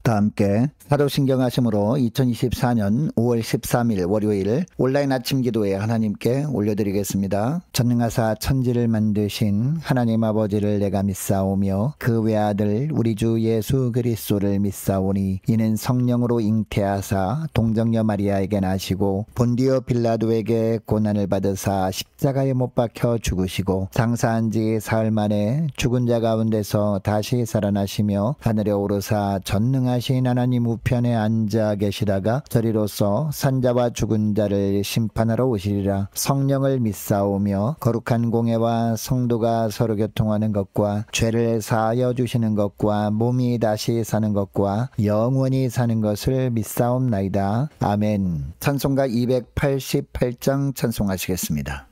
다 함께 사도신경 하심으로 2024년 5월 13일 월요일 온라인 아침 기도에 하나님께 올려드리겠습니다. 전능하사 천지를 만드신 하나님 아버지를 내가 믿사오며 그 외아들 우리 주 예수 그리스도를 믿사오니 이는 성령으로 잉태하사 동정녀 마리아에게 나시고 본디오 빌라도에게 고난을 받으사 십자가에 못 박혀 죽으시고 장사한 지 사흘 만에 죽은 자 가운데서 다시 살아나시며 하늘에 오르사 전능하신 하나님 우편에 앉아 계시다가 저리로서 산자와 죽은 자를 심판하러 오시리라. 성령을 믿사오며 거룩한 공예와 성도가 서로 교통하는 것과 죄를 사하여 주시는 것과 몸이 다시 사는 것과 영원히 사는 것을 믿사옵나이다. 아멘. 찬송가 288장 찬송하시겠습니다.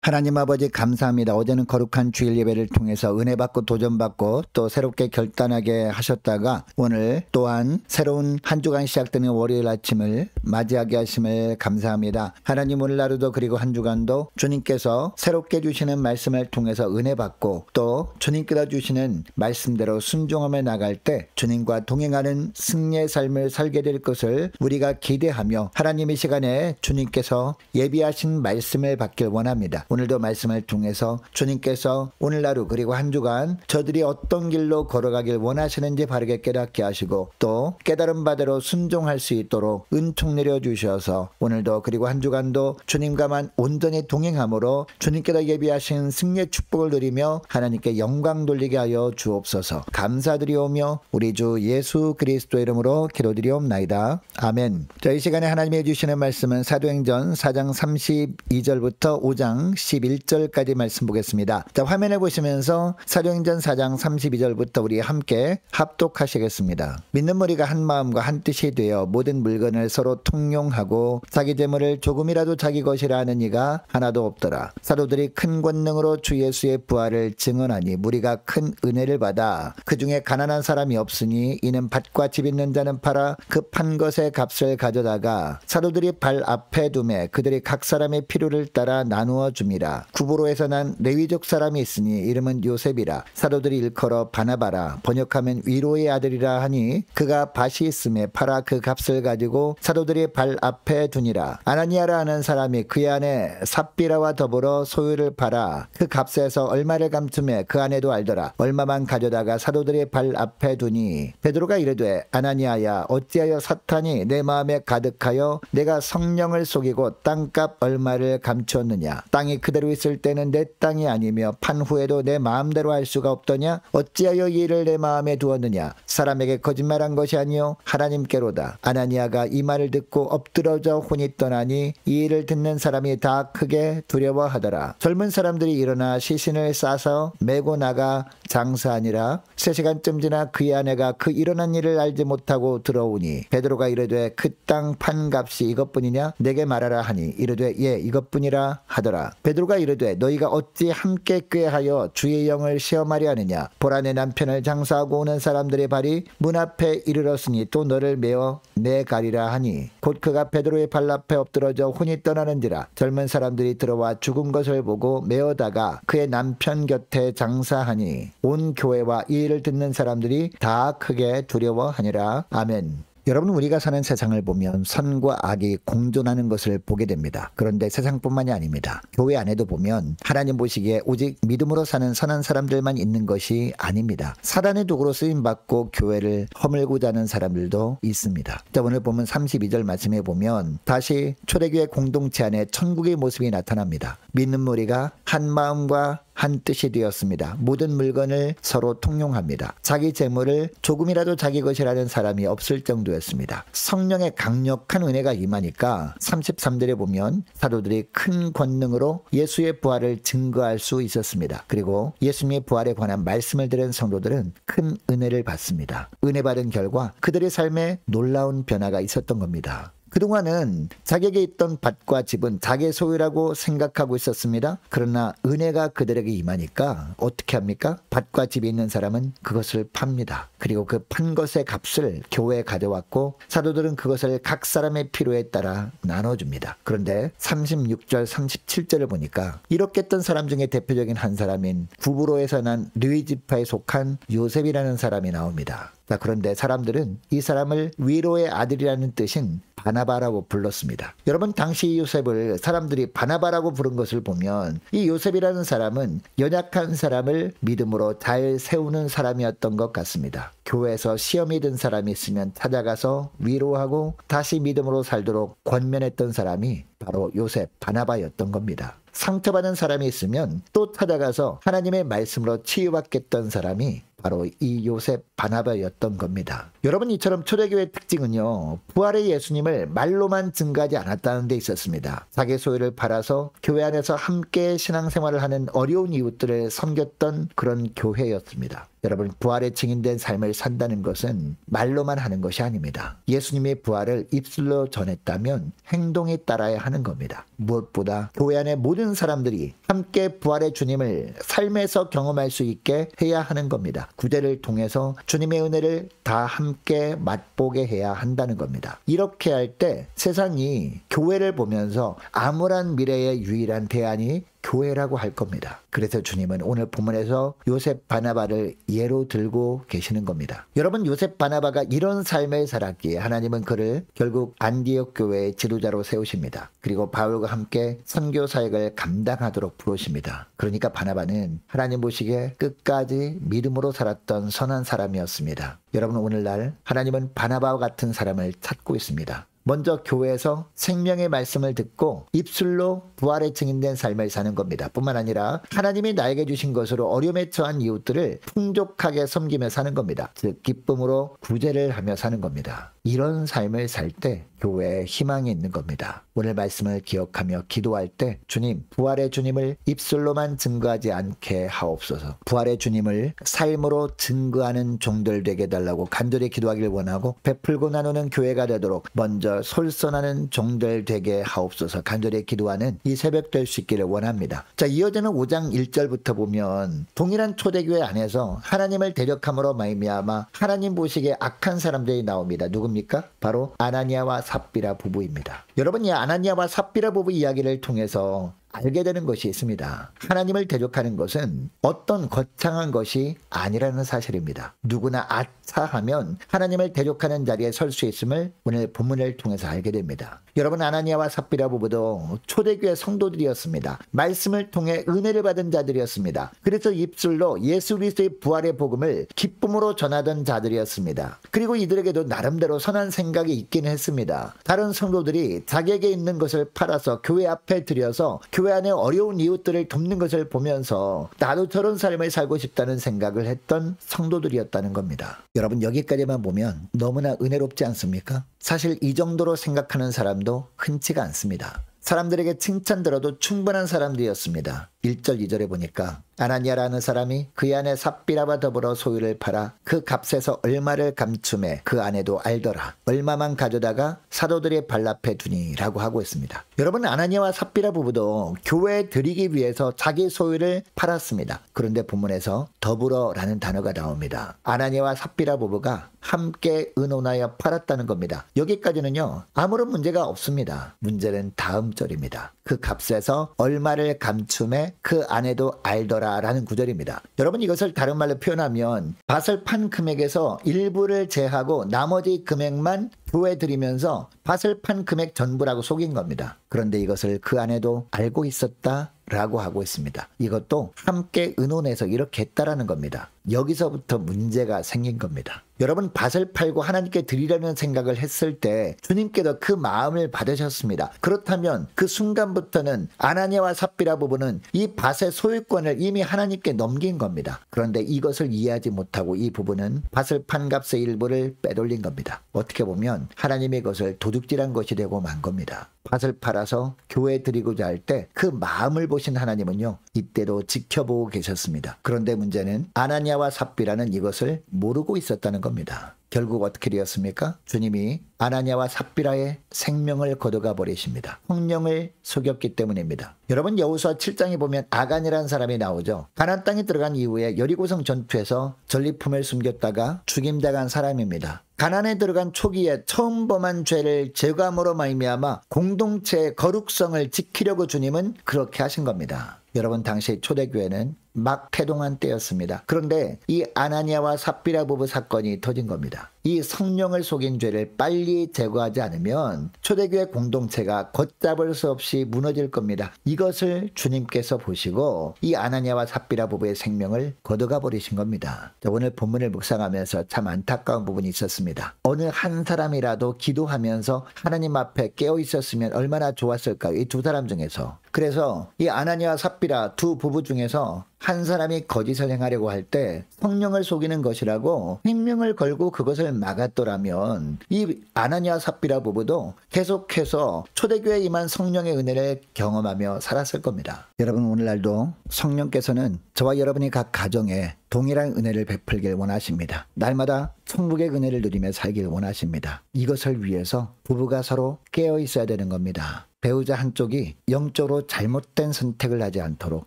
하나님 아버지 감사합니다. 어제는 거룩한 주일 예배를 통해서 은혜 받고 도전 받고 또 새롭게 결단하게 하셨다가 오늘 또한 새로운 한 주간 시작되는 월요일 아침을 맞이하게 하심을 감사합니다. 하나님 오늘 하루도 그리고 한 주간도 주님께서 새롭게 주시는 말씀을 통해서 은혜 받고 또 주님께서 주시는 말씀대로 순종하며 나갈 때 주님과 동행하는 승리의 삶을 살게 될 것을 우리가 기대하며 하나님 이 시간에 주님께서 예비하신 말씀을 받길 원합니다. 오늘도 말씀을 통해서 주님께서 오늘 하루 그리고 한 주간 저들이 어떤 길로 걸어가길 원하시는지 바르게 깨닫게 하시고 또 깨달은 바대로 순종할 수 있도록 은총 내려주셔서 오늘도 그리고 한 주간도 주님과만 온전히 동행함으로 주님께서 예비하신 승리의 축복을 누리며 하나님께 영광 돌리게 하여 주옵소서. 감사드리오며 우리 주 예수 그리스도 이름으로 기도드리옵나이다. 아멘. 이 시간에 하나님이 주시는 말씀은 사도행전 4장 32절부터 5장 11절까지 말씀 보겠습니다. 자, 화면에 보시면서 사도행전 4장 32절부터 우리 함께 합독하시겠습니다. 믿는 무리가 한 마음과 한 뜻이 되어 모든 물건을 서로 통용하고 자기 재물을 조금이라도 자기 것이라 하는 이가 하나도 없더라. 사도들이 큰 권능으로 주 예수의 부활을 증언하니 무리가 큰 은혜를 받아 그 중에 가난한 사람이 없으니 이는 밭과 집 있는 자는 팔아 그 판 것의 값을 가져다가 사도들이 발 앞에 두매 그들이 각 사람의 필요를 따라 나누어 주며 요셉이니라. 구브로에서 난 레위족 사람이 있으니 이름은 요셉이라. 사도들이 일컬어 바나바라, 번역하면 위로의 아들이라 하니 그가 밭이 있음에 팔아 그 값을 가지고 사도들이 발 앞에 두니라. 아나니아라 하는 사람이 그의 아내 삽비라와 더불어 소유를 팔아 그 값에서 얼마를 감춤해 그 아내도 알더라. 얼마만 가져다가 사도들이 발 앞에 두니 베드로가 이르되 아나니아야, 어찌하여 사탄이 내 마음에 가득하여 내가 성령을 속이고 땅값 얼마를 감추었느냐. 땅이 그대로 있을 때는 내 땅이 아니며 판 후에도 내 마음대로 할 수가 없더냐. 어찌하여 이 일을 내 마음에 두었느냐. 사람에게 거짓말한 것이 아니요 하나님께로다. 아나니아가 이 말을 듣고 엎드러져 혼이 떠나니 이 일을 듣는 사람이 다 크게 두려워하더라. 젊은 사람들이 일어나 시신을 싸서 메고 나가 장사하니라. 3시간쯤 지나 그의 아내가 그 일어난 일을 알지 못하고 들어오니 베드로가 이르되 그 땅 판값이 이것뿐이냐. 내게 말하라 하니 이르되 예, 이것뿐이라 하더라. 베드로가 이르되 너희가 어찌 함께 꾀하여 주의 영을 시험하려 하느냐. 보라, 내 남편을 장사하고 오는 사람들의 발이 문 앞에 이르렀으니 또 너를 메어 내가리라 하니 곧 그가 베드로의 발 앞에 엎드러져 혼이 떠나는지라. 젊은 사람들이 들어와 죽은 것을 보고 메어다가 그의 남편 곁에 장사하니 온 교회와 이 일을 듣는 사람들이 다 크게 두려워하니라. 아멘. 여러분, 우리가 사는 세상을 보면 선과 악이 공존하는 것을 보게 됩니다. 그런데 세상뿐만이 아닙니다. 교회 안에도 보면 하나님 보시기에 오직 믿음으로 사는 선한 사람들만 있는 것이 아닙니다. 사단의 도구로 쓰임받고 교회를 허물고자 하는 사람들도 있습니다. 자, 오늘 보면 32절 말씀에 보면 다시 초대교회 공동체 안에 천국의 모습이 나타납니다. 믿는 무리가 한 마음과 한 뜻이 되었습니다. 모든 물건을 서로 통용합니다. 자기 재물을 조금이라도 자기 것이라는 사람이 없을 정도였습니다. 성령의 강력한 은혜가 임하니까 33절에 보면 사도들이 큰 권능으로 예수의 부활을 증거할 수 있었습니다. 그리고 예수님의 부활에 관한 말씀을 들은 성도들은 큰 은혜를 받습니다. 은혜 받은 결과 그들의 삶에 놀라운 변화가 있었던 겁니다. 그동안은 자기에게 있던 밭과 집은 자기의 소유라고 생각하고 있었습니다. 그러나 은혜가 그들에게 임하니까 어떻게 합니까? 밭과 집이 있는 사람은 그것을 팝니다. 그리고 그 판 것의 값을 교회에 가져왔고 사도들은 그것을 각 사람의 필요에 따라 나눠줍니다. 그런데 36절 37절을 보니까 이렇게 했던 사람 중에 대표적인 한 사람인 구브로에서 난 르위지파에 속한 요셉이라는 사람이 나옵니다. 자, 그런데 사람들은 이 사람을 위로의 아들이라는 뜻인 바나바라고 불렀습니다. 여러분, 당시 요셉을 사람들이 바나바라고 부른 것을 보면 이 요셉이라는 사람은 연약한 사람을 믿음으로 잘 세우는 사람이었던 것 같습니다. 교회에서 시험이 든 사람이 있으면 찾아가서 위로하고 다시 믿음으로 살도록 권면했던 사람이 바로 요셉 바나바였던 겁니다. 상처받은 사람이 있으면 또 찾아가서 하나님의 말씀으로 치유받겠던 사람이 바로 이 요셉 바나바였던 겁니다. 여러분, 이처럼 초대교회의 특징은요, 부활의 예수님을 말로만 증거하지 않았다는 데 있었습니다. 자기 소유를 팔아서 교회 안에서 함께 신앙생활을 하는 어려운 이웃들을 섬겼던 그런 교회였습니다. 여러분, 부활에 증인된 삶을 산다는 것은 말로만 하는 것이 아닙니다. 예수님의 부활을 입술로 전했다면 행동에 따라야 하는 겁니다. 무엇보다 교회 안의 모든 사람들이 함께 부활의 주님을 삶에서 경험할 수 있게 해야 하는 겁니다. 구제를 통해서 주님의 은혜를 다 함께 맛보게 해야 한다는 겁니다. 이렇게 할 때 세상이 교회를 보면서 암울한 미래의 유일한 대안이 교회라고 할 겁니다. 그래서 주님은 오늘 본문에서 요셉 바나바를 예로 들고 계시는 겁니다. 여러분, 요셉 바나바가 이런 삶을 살았기에 하나님은 그를 결국 안디옥 교회의 지도자로 세우십니다. 그리고 바울과 함께 선교 사역을 감당하도록 부르십니다. 그러니까 바나바는 하나님 보시기에 끝까지 믿음으로 살았던 선한 사람이었습니다. 여러분, 오늘날 하나님은 바나바와 같은 사람을 찾고 있습니다. 먼저 교회에서 생명의 말씀을 듣고 입술로 부활에 증인된 삶을 사는 겁니다. 뿐만 아니라 하나님이 나에게 주신 것으로 어려움에 처한 이웃들을 풍족하게 섬기며 사는 겁니다. 즉 기쁨으로 구제를 하며 사는 겁니다. 이런 삶을 살 때 교회에 희망이 있는 겁니다. 오늘 말씀을 기억하며 기도할 때 주님, 부활의 주님을 입술로만 증거하지 않게 하옵소서. 부활의 주님을 삶으로 증거하는 종들 되게 해달라고 간절히 기도하길 원하고 베풀고 나누는 교회가 되도록 먼저 솔선하는 종들 되게 하옵소서. 간절히 기도하는 이 새벽 될 수 있기를 원합니다. 자, 이어지는 5장 1절부터 보면 동일한 초대교회 안에서 하나님을 대적함으로 말미암아 하나님 보시기에 악한 사람들이 나옵니다. 누굽니까? 바로 아나니아와 삽비라 부부입니다. 여러분, 이 아나니아와 삽비라 부부 이야기를 통해서 알게 되는 것이 있습니다. 하나님을 대적하는 것은 어떤 거창한 것이 아니라는 사실입니다. 누구나 아차 하면 하나님을 대적하는 자리에 설 수 있음을 오늘 본문을 통해서 알게 됩니다. 여러분, 아나니아와 삽비라 부부도 초대교회 성도들이었습니다. 말씀을 통해 은혜를 받은 자들이었습니다. 그래서 입술로 예수 그리스도의 부활의 복음을 기쁨으로 전하던 자들이었습니다. 그리고 이들에게도 나름대로 선한 생각이 있긴 했습니다. 다른 성도들이 자기에게 있는 것을 팔아서 교회 앞에 들여서 교회 안에 어려운 이웃들을 돕는 것을 보면서 나도 저런 삶을 살고 싶다는 생각을 했던 성도들이었다는 겁니다. 여러분, 여기까지만 보면 너무나 은혜롭지 않습니까? 사실 이 정도로 생각하는 사람도 흔치가 않습니다. 사람들에게 칭찬 들어도 충분한 사람들이었습니다. 1절 2절에 보니까 아나니아라는 사람이 그의 아내 삽비라와 더불어 소유를 팔아 그 값에서 얼마를 감춤해 그 아내도 알더라. 얼마만 가져다가 사도들의 발 앞에 두니 라고 하고 있습니다. 여러분, 아나니아와 삽비라 부부도 교회에 드리기 위해서 자기 소유를 팔았습니다. 그런데 본문에서 더불어라는 단어가 나옵니다. 아나니아와 삽비라 부부가 함께 의논하여 팔았다는 겁니다. 여기까지는요, 아무런 문제가 없습니다. 문제는 다음 절입니다. 그 값에서 얼마를 감춤해 그 아내도 알더라 라는 구절입니다. 여러분, 이것을 다른 말로 표현하면 밭을 판 금액에서 일부를 제하고 나머지 금액만 교회에 드리면서 밭을 판 금액 전부라고 속인 겁니다. 그런데 이것을 그 아내도 알고 있었다 라고 하고 있습니다. 이것도 함께 의논해서 이렇게 했다라는 겁니다. 여기서부터 문제가 생긴 겁니다. 여러분, 밭을 팔고 하나님께 드리려는 생각을 했을 때 주님께서 그 마음을 받으셨습니다. 그렇다면 그 순간부터는 아나니아와 삽비라 부부는 이 밭의 소유권을 이미 하나님께 넘긴 겁니다. 그런데 이것을 이해하지 못하고 이 부부는 밭을 판 값의 일부를 빼돌린 겁니다. 어떻게 보면 하나님의 것을 도둑질한 것이 되고 만 겁니다. 밭을 팔아서 교회에 드리고자 할 때 그 마음을 보신 하나님은요, 이때도 지켜보고 계셨습니다. 그런데 문제는 아나니아와 삽비라는 이것을 모르고 있었다는 겁니다. 결국 어떻게 되었습니까? 주님이 아나니아와 삽비라의 생명을 거둬가 버리십니다. 성령을 속였기 때문입니다. 여러분, 여호수아 7장에 보면 아간이라는 사람이 나오죠. 가나안 땅에 들어간 이후에 여리고성 전투에서 전리품을 숨겼다가 죽임당한 사람입니다. 가나안에 들어간 초기에 처음 범한 죄를 제거함으로 말미암아 공동체의 거룩성을 지키려고 주님은 그렇게 하신 겁니다. 여러분, 당시 초대교회는 막 태동한 때였습니다. 그런데 이 아나니아와 삽비라 부부 사건이 터진 겁니다. 이 성령을 속인 죄를 빨리 제거하지 않으면 초대교회 공동체가 걷잡을 수 없이 무너질 겁니다. 이것을 주님께서 보시고 이 아나니아와 삽비라 부부의 생명을 거둬가 버리신 겁니다. 오늘 본문을 묵상하면서 참 안타까운 부분이 있었습니다. 어느 한 사람이라도 기도하면서 하나님 앞에 깨어 있었으면 얼마나 좋았을까요? 이 두 사람 중에서. 그래서 이 아나니아와 삽비라 두 부부 중에서 한 사람이 거짓을 행하려고 할 때 성령을 속이는 것이라고 생명을 걸고 그것을 막았더라면 이 아나니아 삽비라 부부도 계속해서 초대교회에 임한 성령의 은혜를 경험하며 살았을 겁니다. 여러분, 오늘날도 성령께서는 저와 여러분이 각 가정에 동일한 은혜를 베풀길 원하십니다. 날마다 천국의 은혜를 누리며 살길 원하십니다. 이것을 위해서 부부가 서로 깨어 있어야 되는 겁니다. 배우자 한쪽이 영적으로 잘못된 선택을 하지 않도록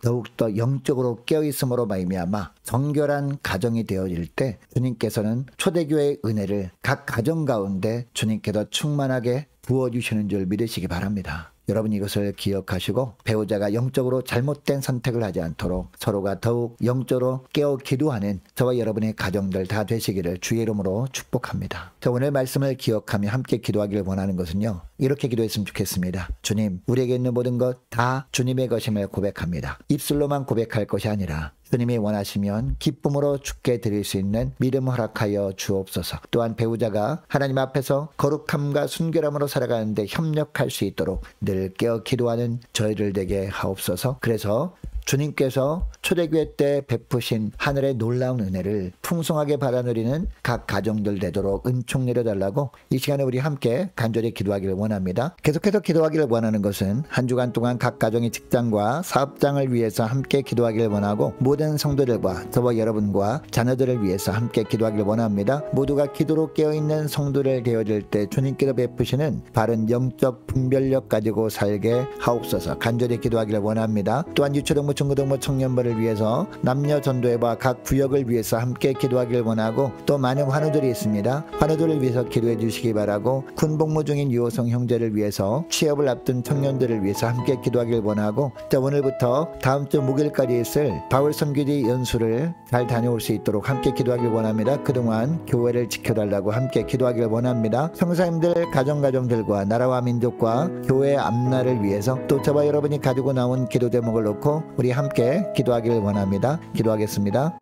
더욱더 영적으로 깨어있음으로 말미암아 정결한 가정이 되어질 때 주님께서는 초대교회의 은혜를 각 가정 가운데 주님께서 충만하게 부어주시는 줄 믿으시기 바랍니다. 여러분, 이것을 기억하시고 배우자가 영적으로 잘못된 선택을 하지 않도록 서로가 더욱 영적으로 깨어 기도하는 저와 여러분의 가정들 다 되시기를 주의 이름으로 축복합니다. 자, 오늘 말씀을 기억하며 함께 기도하기를 원하는 것은요, 이렇게 기도했으면 좋겠습니다. 주님, 우리에게 있는 모든 것 다 주님의 것임을 고백합니다. 입술로만 고백할 것이 아니라 주님이 원하시면 기쁨으로 주께 드릴 수 있는 믿음 허락하여 주옵소서. 또한 배우자가 하나님 앞에서 거룩함과 순결함으로 살아가는데 협력할 수 있도록 늘 깨어 기도하는 저희들 되게 하옵소서. 그래서 주님께서 초대교회 때 베푸신 하늘의 놀라운 은혜를 풍성하게 받아 누리는 각 가정들 되도록 은총 내려달라고 이 시간에 우리 함께 간절히 기도하기를 원합니다. 계속해서 기도하기를 원하는 것은 한 주간 동안 각 가정의 직장과 사업장을 위해서 함께 기도하기를 원하고 모든 성도들과 저와 여러분과 자녀들을 위해서 함께 기도하기를 원합니다. 모두가 기도로 깨어있는 성도를 되어질 때 주님께서 베푸시는 바른 영적 분별력 가지고 살게 하옵소서. 간절히 기도하기를 원합니다. 또한 유초동부 중고등부 청년부를 위해서 남녀 전도회와 각 구역을 위해서 함께 기도하길 원하고 또 많은 환우들이 있습니다. 환우들을 위해서 기도해 주시기 바라고 군복무 중인 유호성 형제를 위해서 취업을 앞둔 청년들을 위해서 함께 기도하길 원하고 또 오늘부터 다음 주 목요일까지 있을 바울 선교지 연수를 잘 다녀올 수 있도록 함께 기도하길 원합니다. 그동안 교회를 지켜달라고 함께 기도하길 원합니다. 성사님들 가정들과 나라와 민족과 교회 앞날을 위해서 또 저와 여러분이 가지고 나온 기도 제목을 놓고 우리 함께 기도하길 원합니다. 기도하겠습니다.